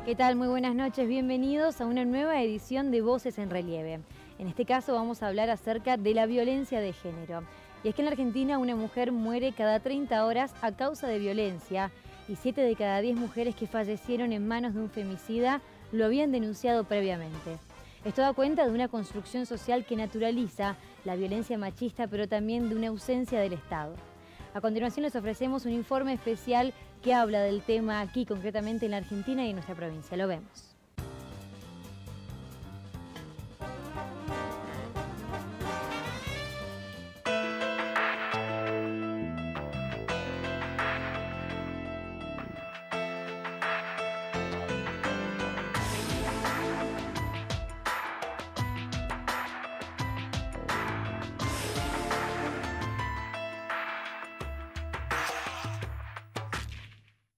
¿Qué tal? Muy buenas noches, bienvenidos a una nueva edición de Voces en Relieve. En este caso vamos a hablar acerca de la violencia de género. Y es que en la Argentina una mujer muere cada 30 horas a causa de violencia y 7 de cada 10 mujeres que fallecieron en manos de un femicida lo habían denunciado previamente. Esto da cuenta de una construcción social que naturaliza la violencia machista, pero también de una ausencia del Estado. A continuación les ofrecemos un informe especial que habla del tema aquí, concretamente en la Argentina y en nuestra provincia. Lo vemos.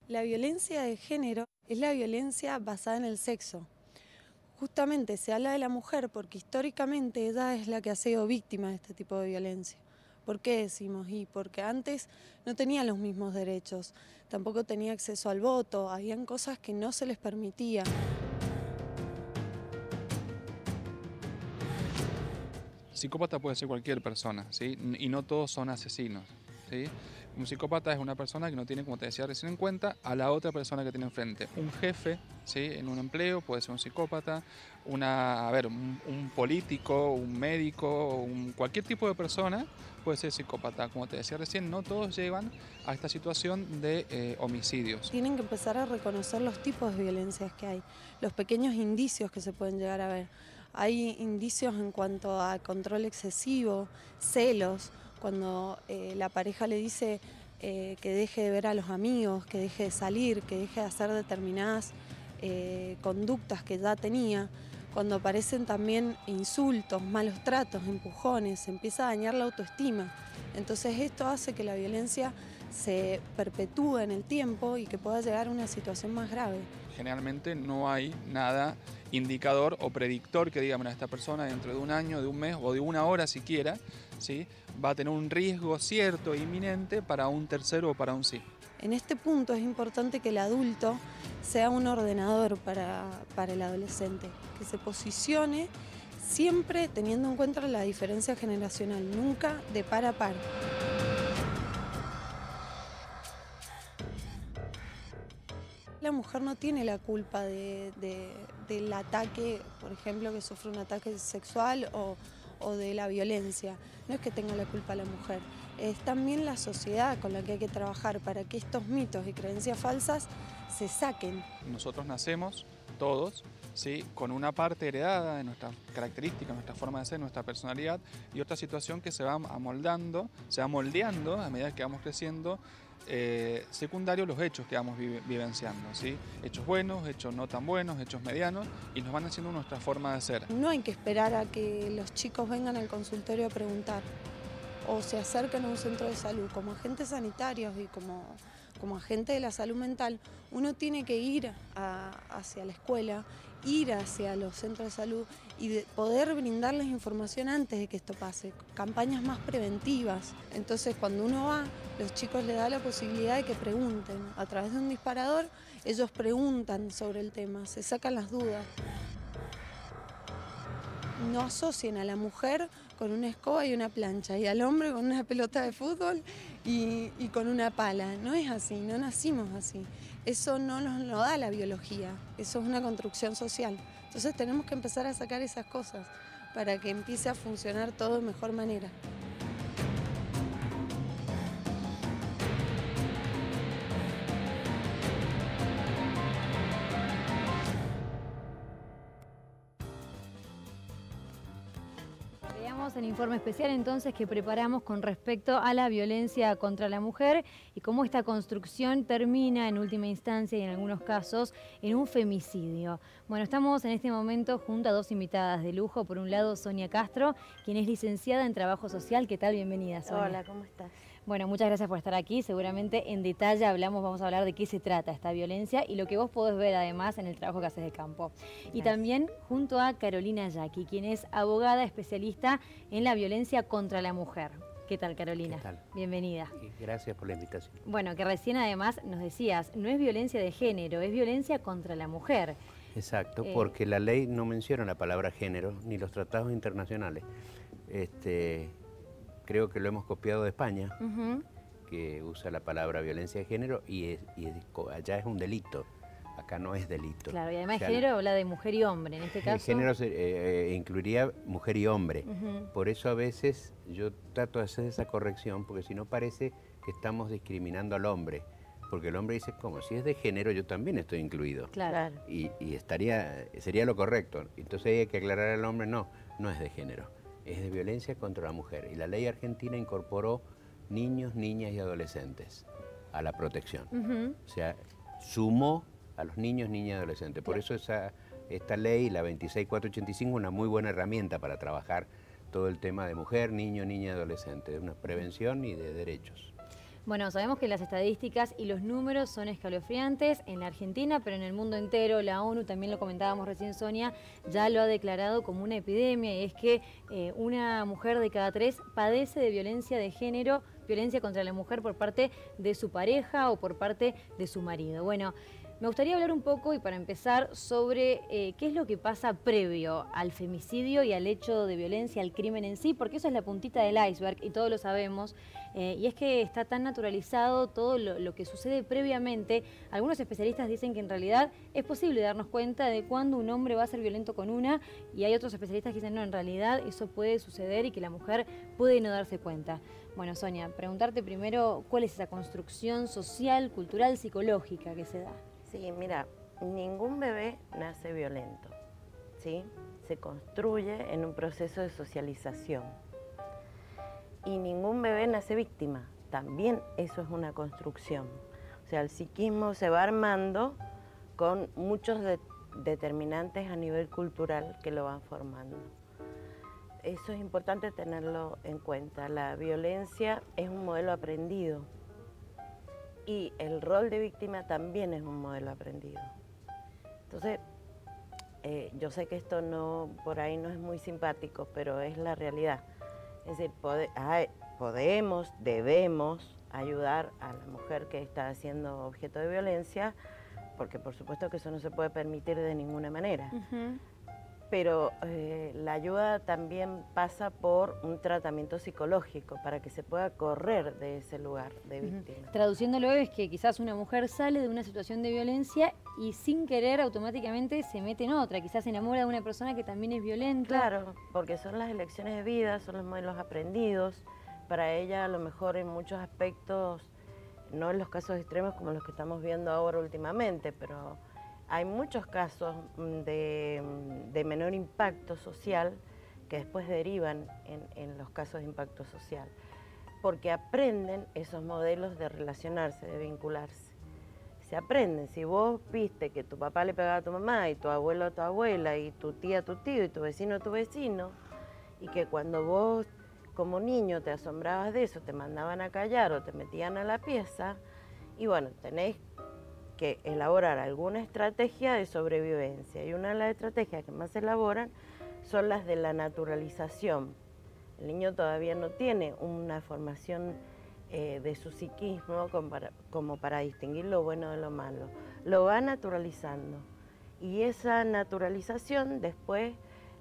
La violencia de género es la violencia basada en el sexo. Justamente se habla de la mujer porque históricamente ella es la que ha sido víctima de este tipo de violencia. ¿Por qué decimos? Y porque antes no tenía los mismos derechos, tampoco tenía acceso al voto, habían cosas que no se les permitía. Psicópata puede ser cualquier persona, ¿sí? Y no todos son asesinos, ¿sí? Un psicópata es una persona que no tiene, como te decía recién, en cuenta a la otra persona que tiene enfrente. Un jefe, ¿sí? En un empleo puede ser un psicópata, un político, un médico, cualquier tipo de persona puede ser psicópata. Como te decía recién, no todos llevan a esta situación de homicidios. Tienen que empezar a reconocer los tipos de violencias que hay, los pequeños indicios que se pueden llegar a ver. Hay indicios en cuanto a control excesivo, celos, cuando la pareja le dice que deje de ver a los amigos, que deje de salir, que deje de hacer determinadas conductas que ya tenía. Cuando aparecen también insultos, malos tratos, empujones, se empieza a dañar la autoestima. Entonces esto hace que la violencia se perpetúe en el tiempo y que pueda llegar a una situación más grave. Generalmente no hay nada indicador o predictor que diga, mira, esta persona dentro de un año, de un mes o de una hora siquiera, ¿sí? Va a tener un riesgo cierto e inminente para un tercero o para un sí. En este punto es importante que el adulto sea un ordenador para el adolescente, que se posicione siempre teniendo en cuenta la diferencia generacional, nunca de par a par. La mujer no tiene la culpa del ataque, por ejemplo, que sufre un ataque sexual o de la violencia. No es que tenga la culpa la mujer, es también la sociedad con la que hay que trabajar para que estos mitos y creencias falsas se saquen. Nosotros nacemos todos, ¿sí? Con una parte heredada de nuestras características, nuestra forma de ser, nuestra personalidad, y otra situación que se va amoldando, se va moldeando a medida que vamos creciendo, secundario los hechos que vamos vivenciando, ¿sí? Hechos buenos, hechos no tan buenos, hechos medianos, y nos van haciendo nuestra forma de ser. No hay que esperar a que los chicos vengan al consultorio a preguntar o se acerquen a un centro de salud. Como agentes sanitarios y como agente de la salud mental, uno tiene que ir hacia la escuela, ir hacia los centros de salud y poder brindarles información antes de que esto pase, campañas más preventivas. Entonces cuando uno va, los chicos les da la posibilidad de que pregunten. A través de un disparador, ellos preguntan sobre el tema, se sacan las dudas. No asocien a la mujer con una escoba y una plancha y al hombre con una pelota de fútbol y con una pala. No es así, no nacimos así. Eso no nos lo da la biología, eso es una construcción social. Entonces tenemos que empezar a sacar esas cosas para que empiece a funcionar todo de mejor manera. El informe especial entonces que preparamos con respecto a la violencia contra la mujer y cómo esta construcción termina en última instancia y en algunos casos en un femicidio. Bueno, estamos en este momento junto a dos invitadas de lujo. Por un lado, Sonia Castro, quien es licenciada en Trabajo Social. ¿Qué tal? Bienvenida, Sonia. Hola, ¿cómo estás? Bueno, muchas gracias por estar aquí. Seguramente en detalle vamos a hablar de qué se trata esta violencia y lo que vos podés ver además en el trabajo que haces de campo. Gracias. Y también junto a Carolina Yaqui, quien es abogada especialista en la violencia contra la mujer. ¿Qué tal, Carolina? ¿Qué tal? Bienvenida. Gracias por la invitación. Bueno, que recién además nos decías, no es violencia de género, es violencia contra la mujer. Exacto, porque la ley no menciona la palabra género, ni los tratados internacionales. Creo que lo hemos copiado de España, que usa la palabra violencia de género, y allá es un delito. Acá no es delito. Claro, y además género habla de mujer y hombre, en este caso. El género incluiría mujer y hombre. Por eso a veces yo trato de hacer esa corrección, porque si no parece que estamos discriminando al hombre. Porque el hombre dice, ¿cómo? Si es de género, yo también estoy incluido. Claro. Y sería lo correcto. Entonces hay que aclarar al hombre, no es de género. Es de violencia contra la mujer. Y la ley argentina incorporó niños, niñas y adolescentes a la protección. O sea, sumó a los niños, niñas y adolescentes. Por eso esta ley, la 26485, es una muy buena herramienta para trabajar todo el tema de mujer, niño, niña y adolescente, de una prevención y de derechos. Bueno, sabemos que las estadísticas y los números son escalofriantes en la Argentina, pero en el mundo entero. La ONU, también lo comentábamos recién, Sonia, ya lo ha declarado como una epidemia, y es que una mujer de cada 3 padece de violencia de género, violencia contra la mujer por parte de su pareja o por parte de su marido. Bueno, me gustaría hablar un poco, y para empezar, sobre qué es lo que pasa previo al femicidio y al hecho de violencia, al crimen en sí, porque eso es la puntita del iceberg y todos lo sabemos, y es que está tan naturalizado todo lo que sucede previamente. Algunos especialistas dicen que en realidad es posible darnos cuenta de cuándo un hombre va a ser violento con una, y hay otros especialistas que dicen no, en realidad eso puede suceder y que la mujer puede no darse cuenta. Bueno, Sonia, preguntarte primero cuál es esa construcción social, cultural, psicológica que se da. Sí, mira, ningún bebé nace violento, ¿sí? Se construye en un proceso de socialización. Y ningún bebé nace víctima, también eso es una construcción. O sea, el psiquismo se va armando con muchos determinantes a nivel cultural que lo van formando. Eso es importante tenerlo en cuenta. La violencia es un modelo aprendido. Y el rol de víctima también es un modelo aprendido. Entonces, yo sé que esto por ahí no es muy simpático, pero es la realidad. Es decir, podemos, debemos ayudar a la mujer que está siendo objeto de violencia, porque por supuesto que eso no se puede permitir de ninguna manera. Pero la ayuda también pasa por un tratamiento psicológico para que se pueda correr de ese lugar de víctima. Traduciéndolo es que quizás una mujer sale de una situación de violencia y sin querer automáticamente se mete en otra, quizás se enamora de una persona que también es violenta. Claro, porque son las elecciones de vida, son los modelos aprendidos. Para ella a lo mejor en muchos aspectos, no en los casos extremos como los que estamos viendo ahora últimamente, pero hay muchos casos de menor impacto social que después derivan en los casos de impacto social, porque aprenden esos modelos de relacionarse, de vincularse. Se aprenden. Si vos viste que tu papá le pegaba a tu mamá, y tu abuelo a tu abuela, y tu tía a tu tío, y tu vecino a tu vecino, y que cuando vos como niño te asombrabas de eso, te mandaban a callar o te metían a la pieza, y bueno, tenés que elaborar alguna estrategia de sobrevivencia, y una de las estrategias que más se elaboran son las de la naturalización. El niño todavía no tiene una formación de su psiquismo como para distinguir lo bueno de lo malo. Lo va naturalizando, y esa naturalización después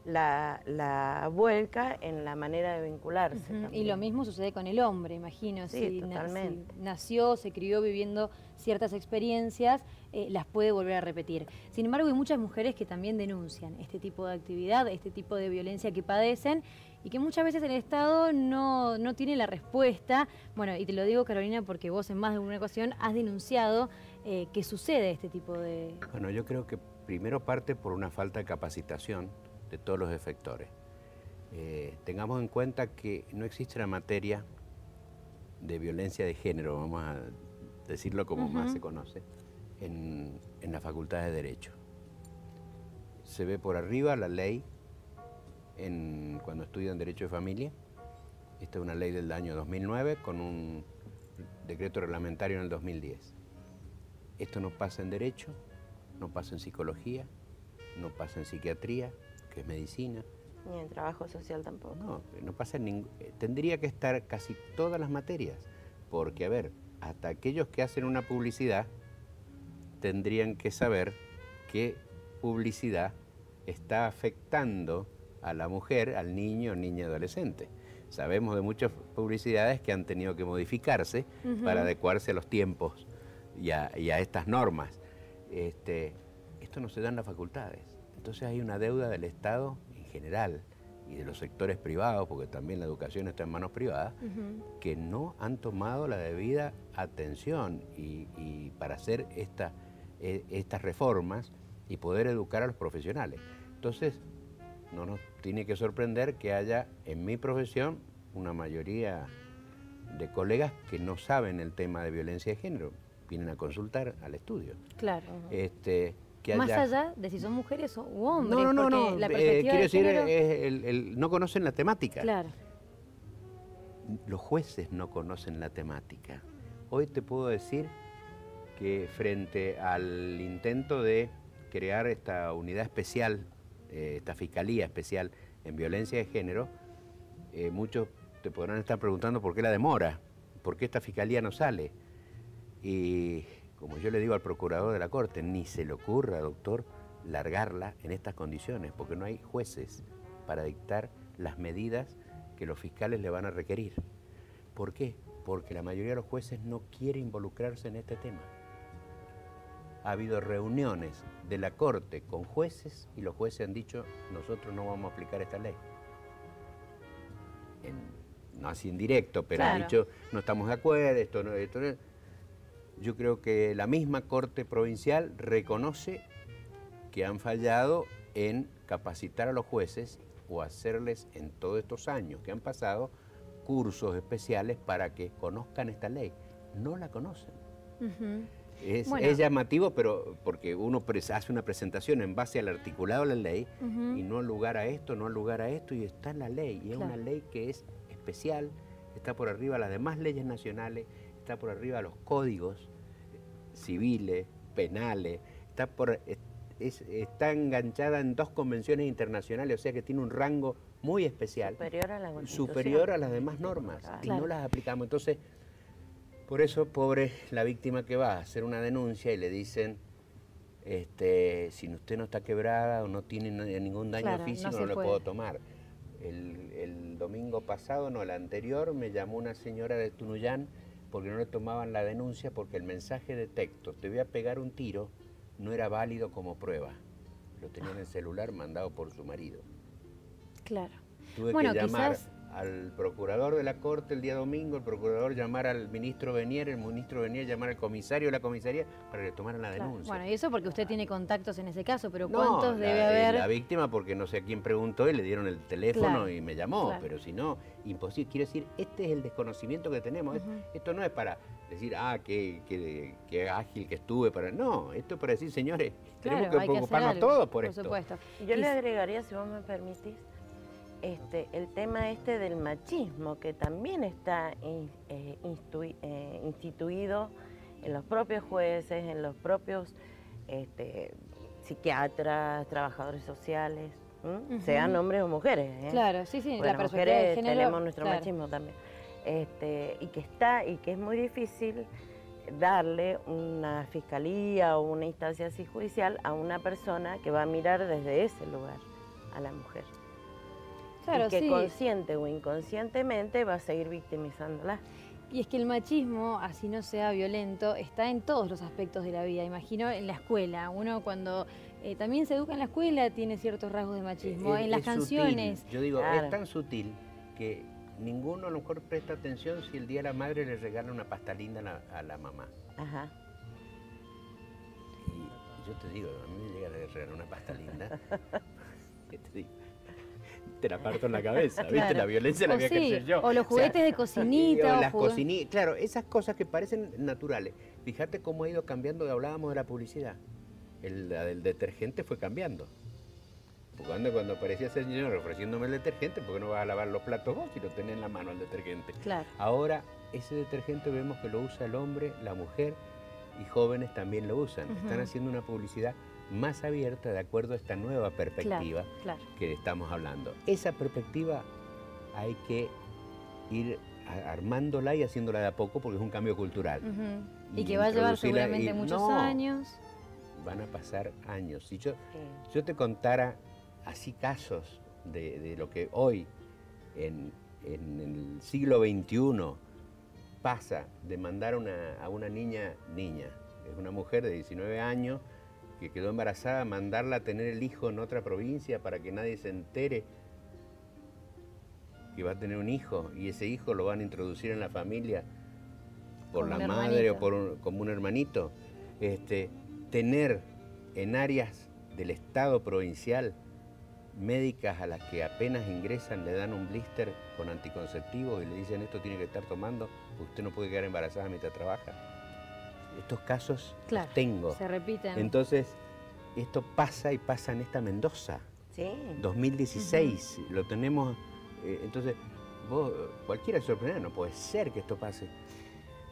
la vuelca en la manera de vincularse. Y lo mismo sucede con el hombre, imagino. Sí, totalmente. Si nació, se crió viviendo ciertas experiencias, las puede volver a repetir. Sin embargo, hay muchas mujeres que también denuncian este tipo de actividad, este tipo de violencia que padecen, y que muchas veces el Estado no tiene la respuesta. Bueno, y te lo digo, Carolina, porque vos en más de una ocasión has denunciado que sucede este tipo de... Bueno, yo creo que primero parte por una falta de capacitación de todos los efectores. Tengamos en cuenta que no existe la materia de violencia de género, vamos a decirlo como más se conoce, en la Facultad de Derecho. Se ve por arriba la ley cuando estudian Derecho de Familia. Esta es una ley del año 2009 con un decreto reglamentario en el 2010. Esto no pasa en Derecho, no pasa en Psicología, no pasa en Psiquiatría, que es medicina, Ni en trabajo social tampoco. No, no pasa tendría que estar casi todas las materias, porque, a ver, hasta aquellos que hacen una publicidad tendrían que saber qué publicidad está afectando a la mujer, al niño o niña adolescente. Sabemos de muchas publicidades que han tenido que modificarse para adecuarse a los tiempos y a estas normas. Esto no se da en las facultades. Entonces hay una deuda del Estado en general y de los sectores privados, porque también la educación está en manos privadas, que no han tomado la debida atención y para hacer estas reformas y poder educar a los profesionales. Entonces, no nos tiene que sorprender que haya en mi profesión una mayoría de colegas que no saben el tema de violencia de género, vienen a consultar al estudio. Claro. Que más allá de si son mujeres u hombres, no. La perspectiva quiero de género... decir, no conocen la temática. Claro. Los jueces no conocen la temática. Hoy te puedo decir que frente al intento de crear esta unidad especial, esta Fiscalía Especial en Violencia de Género, muchos te podrán estar preguntando por qué la demora, por qué esta Fiscalía no sale. Y como yo le digo al procurador de la Corte, ni se le ocurra, doctor, largarla en estas condiciones, porque no hay jueces para dictar las medidas que los fiscales le van a requerir. ¿Por qué? Porque la mayoría de los jueces no quiere involucrarse en este tema. Ha habido reuniones de la Corte con jueces y los jueces han dicho, nosotros no vamos a aplicar esta ley. No así en directo, pero claro, han dicho, no estamos de acuerdo, esto no. Yo creo que la misma Corte Provincial reconoce que han fallado en capacitar a los jueces o hacerles en todos estos años que han pasado cursos especiales para que conozcan esta ley. No la conocen. Es llamativo, pero porque uno hace una presentación en base al articulado de la ley y no al lugar a esto, no al lugar a esto, y está en la ley. Y es una ley que es especial, está por arriba de las demás leyes nacionales, está por arriba de los códigos civiles, penales, está enganchada en 2 convenciones internacionales, o sea que tiene un rango muy especial, superior a las demás normas, y no las aplicamos. Entonces, por eso, pobre la víctima que va a hacer una denuncia y le dicen, si usted no está quebrada o no tiene ningún daño físico, no le puedo tomar. El domingo pasado, no, el anterior, me llamó una señora de Tunuyán porque no le tomaban la denuncia porque el mensaje de texto, te voy a pegar un tiro, no era válido como prueba. Lo tenía en el celular mandado por su marido. Claro. Tuve que llamar al procurador de la Corte el día domingo, el procurador llamar al ministro Benier, el ministro Benier llamar al comisario de la comisaría para que le tomaran la denuncia. Bueno, y eso porque usted tiene contactos en ese caso, pero ¿cuántos debe haber? La víctima, porque no sé a quién preguntó y le dieron el teléfono y me llamó, pero si no, imposible. Quiero decir, este es el desconocimiento que tenemos. Esto no es para decir, qué ágil que estuve, no, esto es para decir, señores, tenemos que preocuparnos todos por esto. Supuesto. Yo le agregaría, si vos me permitís, el tema del machismo, que también está instituido en los propios jueces, en los propios psiquiatras, trabajadores sociales, sean hombres o mujeres. Claro, sí, porque la las perspectiva mujeres de género, tenemos nuestro machismo también. Y que es muy difícil darle una fiscalía o una instancia así judicial a una persona que va a mirar desde ese lugar a la mujer. Claro, y que consciente o inconscientemente va a seguir victimizándola. Y es que el machismo, así no sea violento, está en todos los aspectos de la vida. Imagino en la escuela. Uno cuando también se educa en la escuela tiene ciertos rasgos de machismo. En las canciones. Sutil. Yo digo, es tan sutil que ninguno a lo mejor presta atención si el día de la madre le regala una pasta linda a la mamá. Ajá. Y yo te digo, a mí me llega a regalar una pasta linda. ¿Qué te digo? Te la parto en la cabeza, ¿viste? La violencia la voy a ejercer yo. O los juguetes de cocinita. O las cocinitas, claro, esas cosas que parecen naturales. Fíjate cómo ha ido cambiando, hablábamos de la publicidad. La del detergente fue cambiando. Porque cuando aparecía ese señor ofreciéndome el detergente, ¿por qué no vas a lavar los platos vos si lo tenés en la mano el detergente? Claro. Ahora, ese detergente vemos que lo usa el hombre, la mujer y jóvenes también lo usan. Están haciendo una publicidad más abierta de acuerdo a esta nueva perspectiva Claro. que estamos hablando. Esa perspectiva hay que ir armándola y haciéndola de a poco porque es un cambio cultural. Y que va a llevar introducirla seguramente muchos años. Van a pasar años. Si yo te contara así casos de lo que hoy, en el siglo XXI, pasa de mandar a una niña, es una mujer de 19 años que quedó embarazada, mandarla a tener el hijo en otra provincia para que nadie se entere que va a tener un hijo, y ese hijo lo van a introducir en la familia por Como la un madre hermanito. o como un hermanito. Tener en áreas del Estado provincial médicas a las que apenas ingresan le dan un blister con anticonceptivos y le dicen esto tiene que estar tomando, porque usted no puede quedar embarazada mientras trabaja. Estos casos Claro, los tengo. se repiten. Entonces, esto pasa y pasa en esta Mendoza. Sí. 2016, lo tenemos. Entonces, cualquiera se sorprende, no puede ser que esto pase.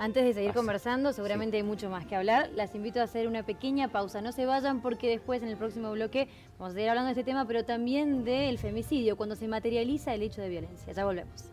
Antes de seguir Pasa. conversando, seguramente hay mucho más que hablar. Las invito a hacer una pequeña pausa. No se vayan porque después, en el próximo bloque, vamos a seguir hablando de este tema, pero también del femicidio, cuando se materializa el hecho de violencia. Ya volvemos.